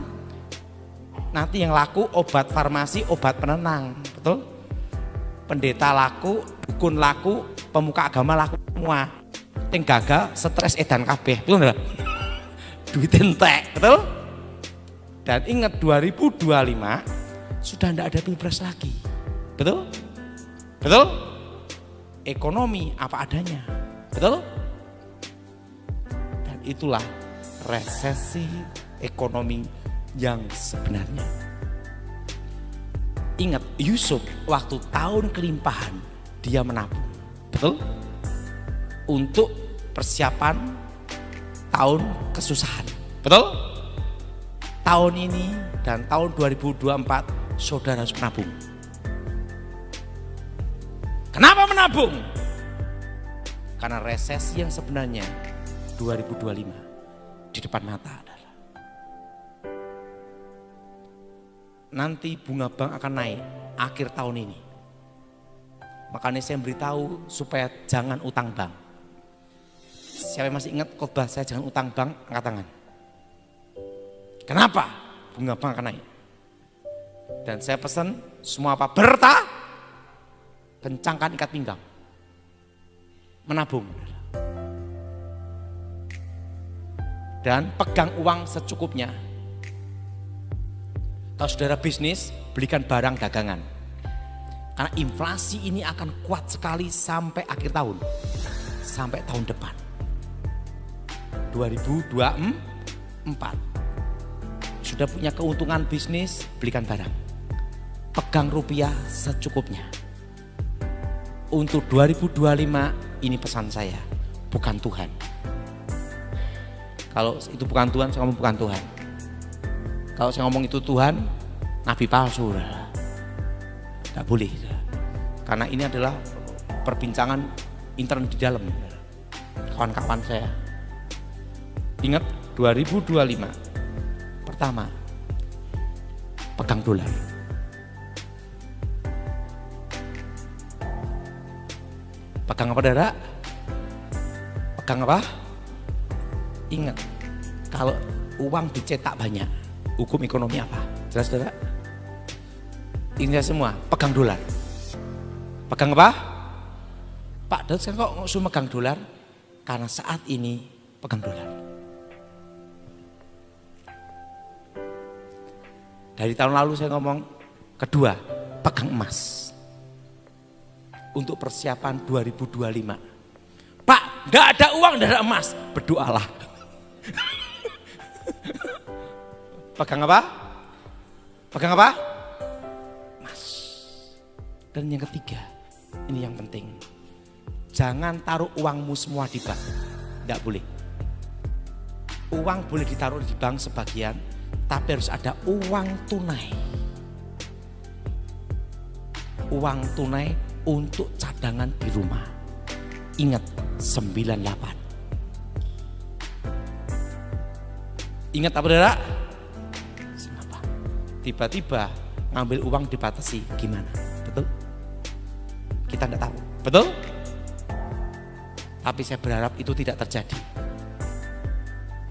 nanti yang laku obat farmasi, obat penenang, betul? Pendeta laku, dukun laku, pemuka agama laku semua. Yang gagal stres edan kabeh, betul enggak? Duit entek, betul? Dan ingat 2025 sudah tidak ada pilpres lagi, betul? Betul? Ekonomi apa adanya, betul? Dan itulah resesi ekonomi yang sebenarnya. Ingat Yusuf waktu tahun kelimpahan dia menabung, betul? Untuk persiapan tahun kesusahan, betul? Tahun ini dan tahun 2024 saudara harus menabung. Kenapa menabung? Karena resesi yang sebenarnya 2025 di depan mata adalah nanti bunga bank akan naik akhir tahun ini. Makanya saya beritahu supaya jangan utang bank. Siapa yang masih ingat khotbah saya jangan utang bank, angkat tangan. Kenapa? Bunga bank akan naik. Dan saya pesan semua apa? Kencangkan ikat pinggang. Menabung. Dan pegang uang secukupnya. Kalau saudara bisnis, belikan barang dagangan. Karena inflasi ini akan kuat sekali sampai akhir tahun. Sampai tahun depan. 2024. Sudah punya keuntungan bisnis, belikan barang. Pegang rupiah secukupnya. Untuk 2025 ini pesan saya, bukan Tuhan. Kalau itu bukan Tuhan, saya ngomong bukan Tuhan. Kalau saya ngomong itu Tuhan, nabi palsu. Gak boleh. Karena ini adalah perbincangan intern di dalam. Kawan-kawan saya. Ingat 2025. Pertama, pegang dolar. Pegang apa saudara? Pegang apa? Ingat, kalau uang dicetak banyak, hukum ekonomi apa? Jelas saudara? Ini semua, pegang dolar. Pegang apa? Pak Daud saya kok suruh pegang dolar? Karena saat ini pegang dolar. Dari tahun lalu saya ngomong, kedua, pegang emas. Untuk persiapan 2025. Pak, gak ada uang, gak ada emas. Berdoalah. Pegang apa? Pegang apa? Emas. Dan yang ketiga, ini yang penting. Jangan taruh uangmu semua di bank. Gak boleh. Uang boleh ditaruh di bank sebagian, tapi harus ada uang tunai. Uang tunai untuk cadangan di rumah. Ingat 98. Ingat apa saudara? Tiba-tiba ngambil uang dibatasi, gimana? Betul? Kita tidak tahu. Betul? Tapi saya berharap itu tidak terjadi.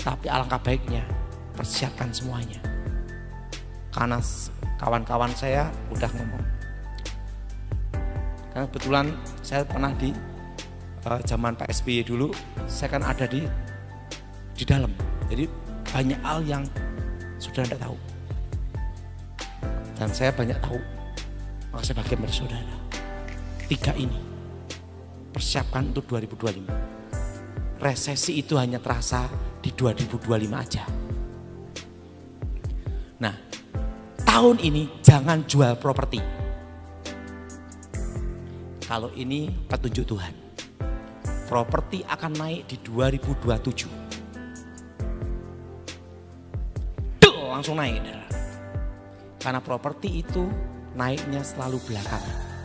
Tapi alangkah baiknya persiapkan semuanya. Karena kawan-kawan saya udah ngomong. Karena kebetulan saya pernah di zaman Pak SBY dulu, saya kan ada di dalam. Jadi banyak hal yang sudah Anda tahu. Dan saya banyak tahu. Maka saya bagian dari saudara. 3 ini persiapkan untuk 2025. Resesi itu hanya terasa di 2025 aja. Nah, tahun ini jangan jual properti. Kalau ini petunjuk Tuhan. Properti akan naik di 2027. Langsung naik. Karena properti itu naiknya selalu belakangan.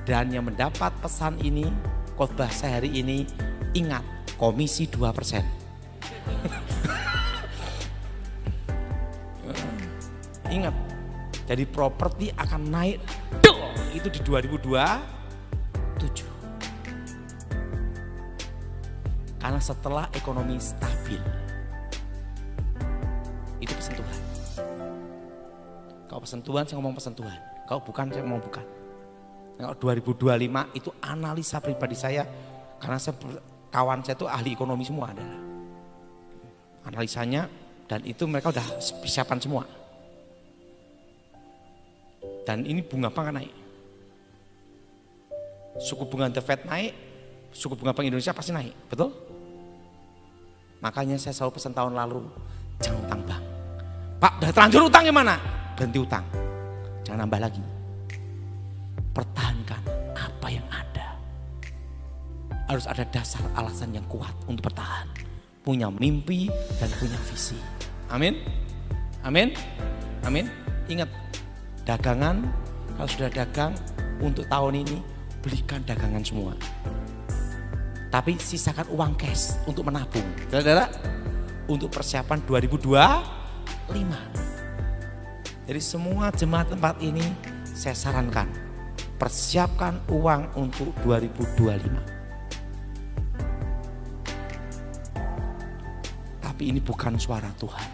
Dan yang mendapat pesan ini, khotbah saya hari ini, ingat komisi 2%. Ingat, jadi properti akan naik itu di 2027. Karena setelah ekonomi stabil, itu pesan Tuhan. Kalau pesan Tuhan, saya ngomong pesan Tuhan. Kalau bukan, saya ngomong bukan. Kalau 2025 itu analisa pribadi saya, karena kawan saya itu ahli ekonomi semua adalah. Analisanya, dan itu mereka udah persiapan semua. Dan ini bunga bank naik. Suku bunga The Fed naik, suku bunga Bank Indonesia pasti naik, betul? Makanya saya selalu pesan tahun lalu, jangan utang bank. Pak, udah terlanjur utang gimana? Berhenti utang, jangan nambah lagi. Pertahankan apa yang ada. Harus ada dasar alasan yang kuat untuk bertahan. Punya mimpi dan punya visi. Amin, amin, amin. Ingat, dagangan, kalau sudah dagang untuk tahun ini, belikan dagangan semua. Tapi sisakan uang cash untuk menabung. Saudara, untuk persiapan 2025. Jadi semua jemaat tempat ini saya sarankan, persiapkan uang untuk 2025. Tapi ini bukan suara Tuhan.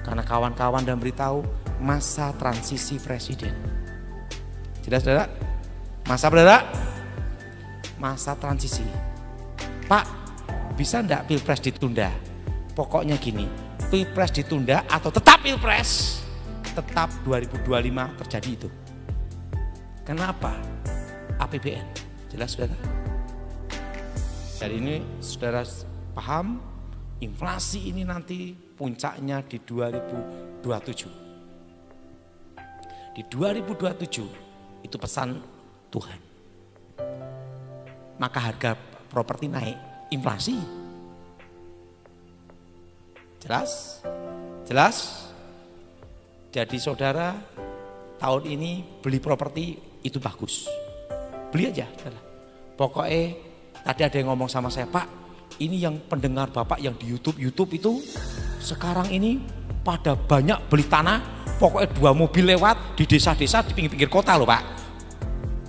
Karena kawan-kawan dan beritahu masa transisi presiden. Jelas saudara? Masa transisi. Pak, bisa enggak pilpres ditunda? Pokoknya gini, pilpres ditunda atau tetap pilpres, tetap 2025 terjadi itu. Kenapa? APBN. Jelas saudara? Jadi ini saudara paham, inflasi ini nanti puncaknya di 2027. Di 2027 itu pesan Tuhan. Maka harga properti naik, inflasi. Jelas? Jelas? Jadi saudara, tahun ini beli properti itu bagus. Beli aja. Pokoknya tadi ada yang ngomong sama saya, Pak, ini yang pendengar Bapak yang di YouTube itu sekarang ini pada banyak beli tanah, pokoknya 2 mobil lewat di desa-desa di pinggir-pinggir kota loh Pak.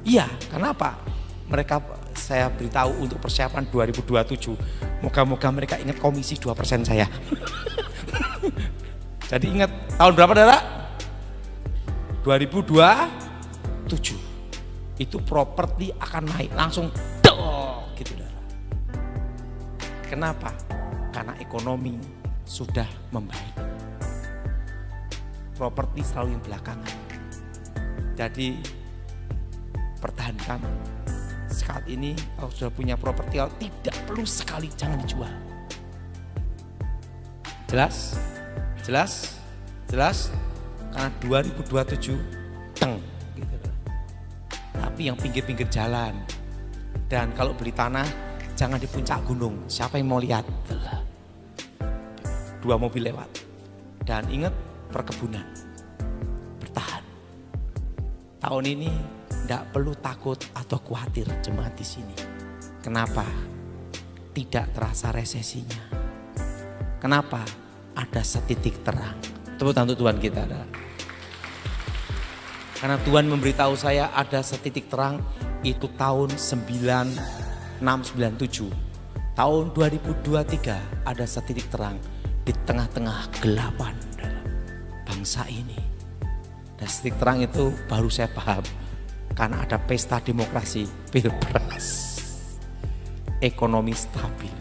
Iya, kenapa? Mereka saya beritahu untuk persiapan 2027. Moga-moga mereka ingat komisi 2% saya. Jadi ingat tahun berapa Dara? 2027. Itu properti akan naik langsung gitu Dara. Kenapa? Karena ekonomi sudah membaik. Properti selalu yang belakangan. Jadi pertahankan. Saat ini kalau sudah punya properti, kalau tidak perlu sekali jangan dijual. Jelas? Jelas? Jelas? Karena 2027 teng gitu. Tapi yang pinggir-pinggir jalan. Dan kalau beli tanah jangan di puncak gunung. Siapa yang mau lihat? 2 mobil lewat. Dan ingat perkebunan. Bertahan. Tahun ini tidak perlu takut atau khawatir jemaat di sini. Kenapa? Tidak terasa resesinya. Kenapa? Ada setitik terang. Tepuk tangan untuk Tuhan kita. Karena Tuhan memberitahu saya ada setitik terang itu tahun 9697. Tahun 2023 ada setitik terang di tengah-tengah kegelapan dalam bangsa ini. Dan titik terang itu baru saya paham karena ada pesta demokrasi, pilpres, ekonomi stabil.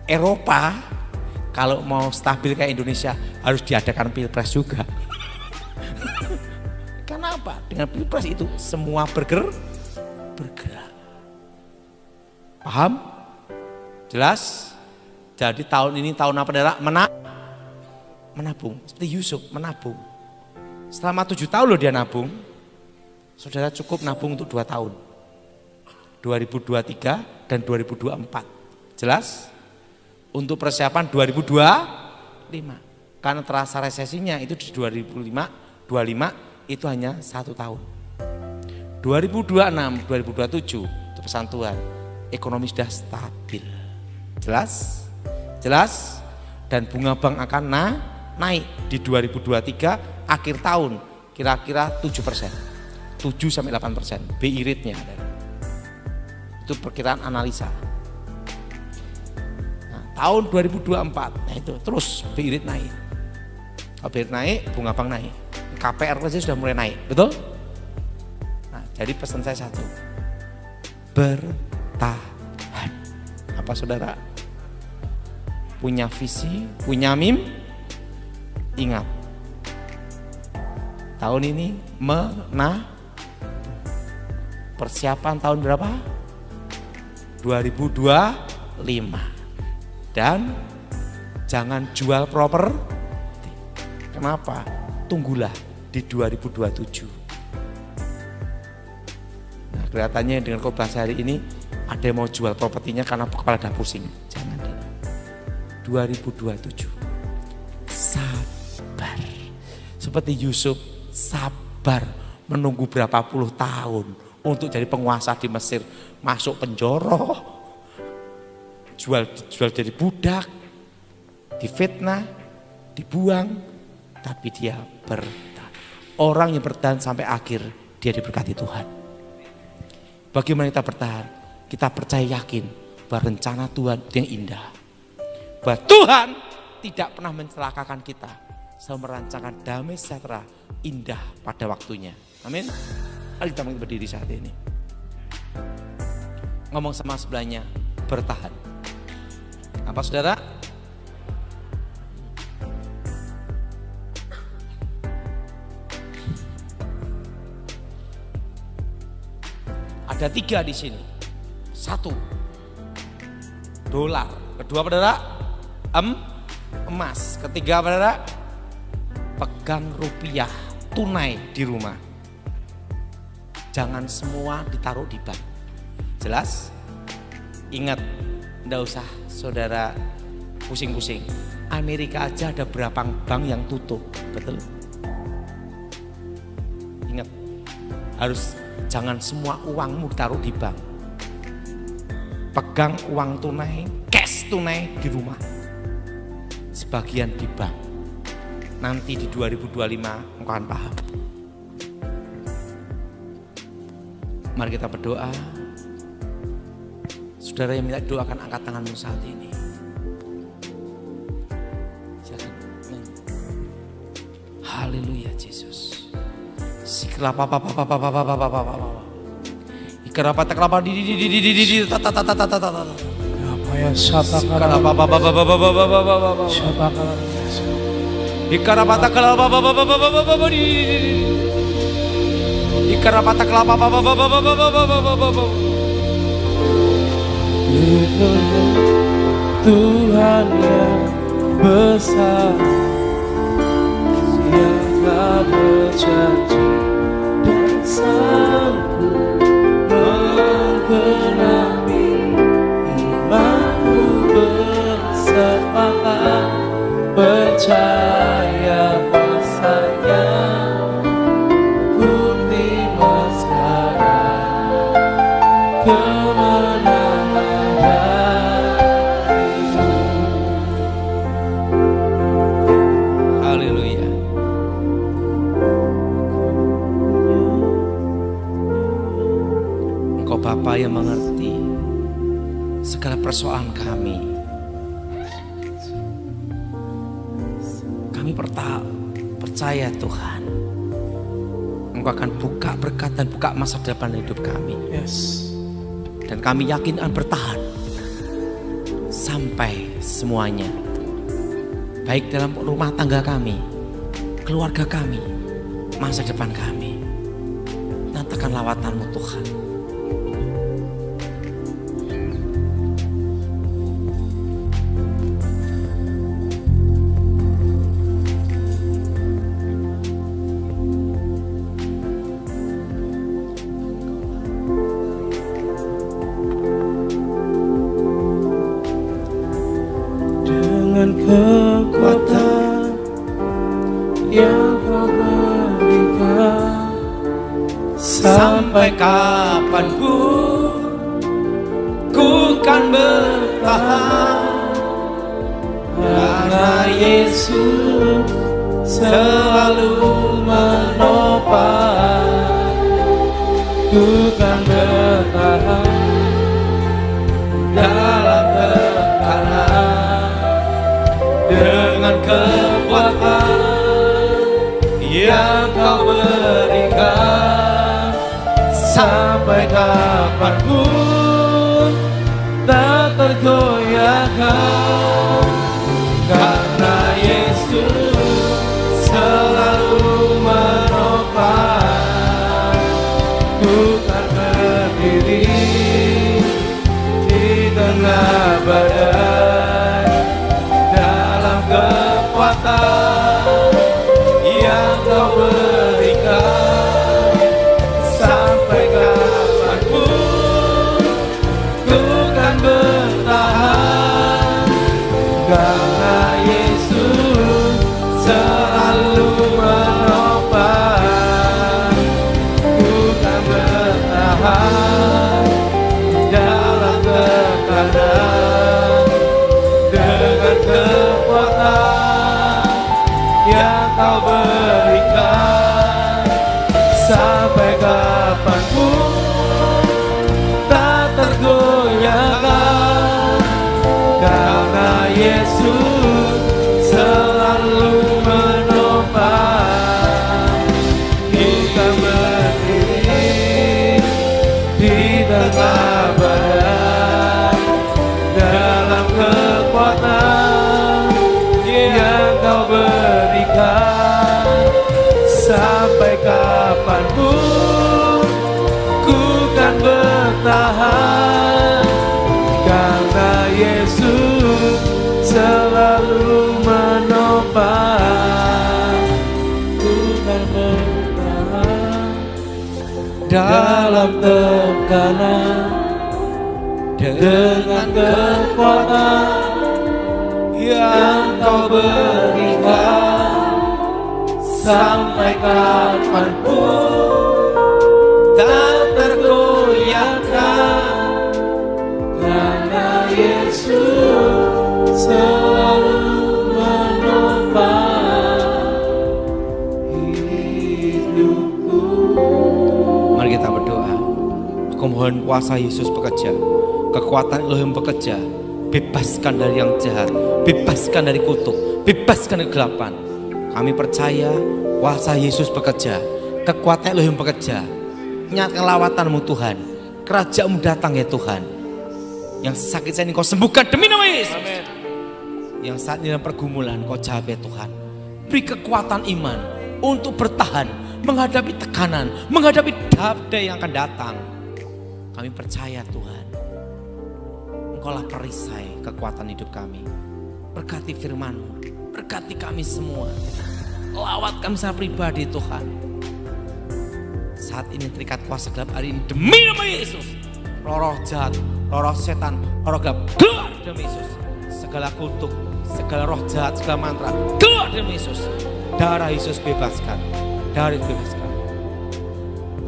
Eropa kalau mau stabil kayak Indonesia harus diadakan pilpres juga. Kenapa? Dengan pilpres itu semua bergerak. Paham? Jelas? Jadi tahun ini tahun apa saudara? Menabung. Seperti Yusuf menabung. Selama 7 tahun loh dia nabung. Saudara cukup nabung untuk 2 tahun. 2023 dan 2024. Jelas? Untuk persiapan 2025. Karena terasa resesinya itu di 2025 itu hanya 1 tahun. 2026, 2027 itu pesan Tuhan. Ekonomi sudah stabil. Jelas? Jelas? Dan bunga bank akan naik di 2023 akhir tahun kira-kira 7%. 7-8% BI rate-nya. Itu perkiraan analisa. Nah, tahun 2024 nah itu terus BI rate naik. Kalau BI rate naik, bunga bank naik. KPR saja sudah mulai naik, betul? Nah, jadi pesan saya satu. Bertahan. Apa saudara? Punya visi, punya ingat. Tahun ini persiapan tahun berapa? 2025. Dan jangan jual properti. Kenapa? Tunggulah di 2027. Nah, kelihatannya dengan khotbah hari ini ada yang mau jual propertinya karena kepala dah pusing. Jangan. 2027. Sabar. Seperti Yusuf sabar menunggu berapa puluh tahun untuk jadi penguasa di Mesir, masuk penjara, jual jadi budak, difitnah, dibuang, tapi dia bertahan. Orang yang bertahan sampai akhir dia diberkati Tuhan. Bagaimana kita bertahan? Kita percaya yakin bahwa rencana Tuhan itu yang indah. Bahwa Tuhan tidak pernah mencelakakan kita, selalu merancangkan damai sejahtera indah pada waktunya. Amin. Mari kita berdiri saat ini. Ngomong sama sebelahnya, bertahan. Apa saudara? Ada 3 di sini. 1, dolar. Kedua apa saudara? Emas. Ketiga apa saudara? Pegang rupiah tunai di rumah. Jangan semua ditaruh di bank. Jelas? Ingat, enggak usah saudara pusing-pusing. Amerika aja ada berapa bank yang tutup, betul? Ingat, harus jangan semua uangmu ditaruh di bank. Pegang uang tunai, cash tunai di rumah. Sebagian di bank. Nanti di 2025 engkau akan paham. Mari kita berdoa. Saudara yang minta doakan, angkat tanganmu saat ini. Silakan. Haleluya Yesus. Tuhan yang besar, yang tak berjanji dan sanggup menggenapi imanku bersepakat percaya masanya ku terima sekarang kemenangan darimu. Haleluya. Engkau Bapa yang mengerti segala persoalan kami. Kami percaya Tuhan, Engkau akan buka berkat dan buka masa depan hidup kami. Yes. Dan kami yakin akan bertahan sampai semuanya, baik dalam rumah tangga kami, keluarga kami, masa depan kami. Nyatakan lawatan-Mu Tuhan. Dengan kekuatan yang Kau berikan, Sampai kapanpun ku kan bertahan, karena Yesus selalu menopang. Ku kan bertahan dalam tekanan, dengan kekuatan yang Kau berikan. Sampai kapanpun tak tergoyahkan, karena Yesus selalu menopang. Ku kan berdiri di tengah badai, dalam kekuatan yang Kau berikan. Sampai kapanpun ku kan bertahan, karena Yesus selalu menopang. Ku kan bertahan dalam tekanan, dengan kekuatan yang Kau berikan. Sampai kapanpun tak tergoyahkan, karena Yesus selalu menopang. Kita berdiri di tengah badai, dalam kekuatan yang Kau berikan. Sampai kapanpun ku kan bertahan, karena Yesus selalu menopang. Ku kan bertahan dalam tekanan, dengan kekuatan yang Kau berikan. Sampai kapanpun tak tergoyahkan, karena Yesus selalu menopang hidupku. Mari kita berdoa. Aku mohon kuasa Yesus bekerja, kekuatan Elohim bekerja. Bebaskan dari yang jahat, bebaskan dari kutuk, bebaskan dari kegelapan. Kami percaya kuasa Yesus bekerja, kekuatan Elohim bekerja. Nyatakan lawatan-Mu Tuhan, kerajaan-Mu datang ya Tuhan. Yang sakit saya ini Kau sembuhkan demi nama Yesus. Amin. Yang saat ini dalam pergumulan Kau jawab ya Tuhan. Beri kekuatan iman untuk bertahan, menghadapi tekanan, menghadapi badai yang akan datang. Kami percaya Tuhan, Engkaulah perisai kekuatan hidup kami. Berkati firman-Mu, berkati kami semua. Lawat kami secara pribadi Tuhan. Saat ini terikat kuasa gelap hari ini demi nama Yesus. Roh jahat, roh setan, roh gelap, keluar demi Yesus. Segala kutuk, segala roh jahat, segala mantra, keluar demi Yesus. Darah Yesus bebaskan, darah Yesus bebaskan.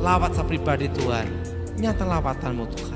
Lawat secara pribadi Tuhan, nyata lawatan-Mu Tuhan.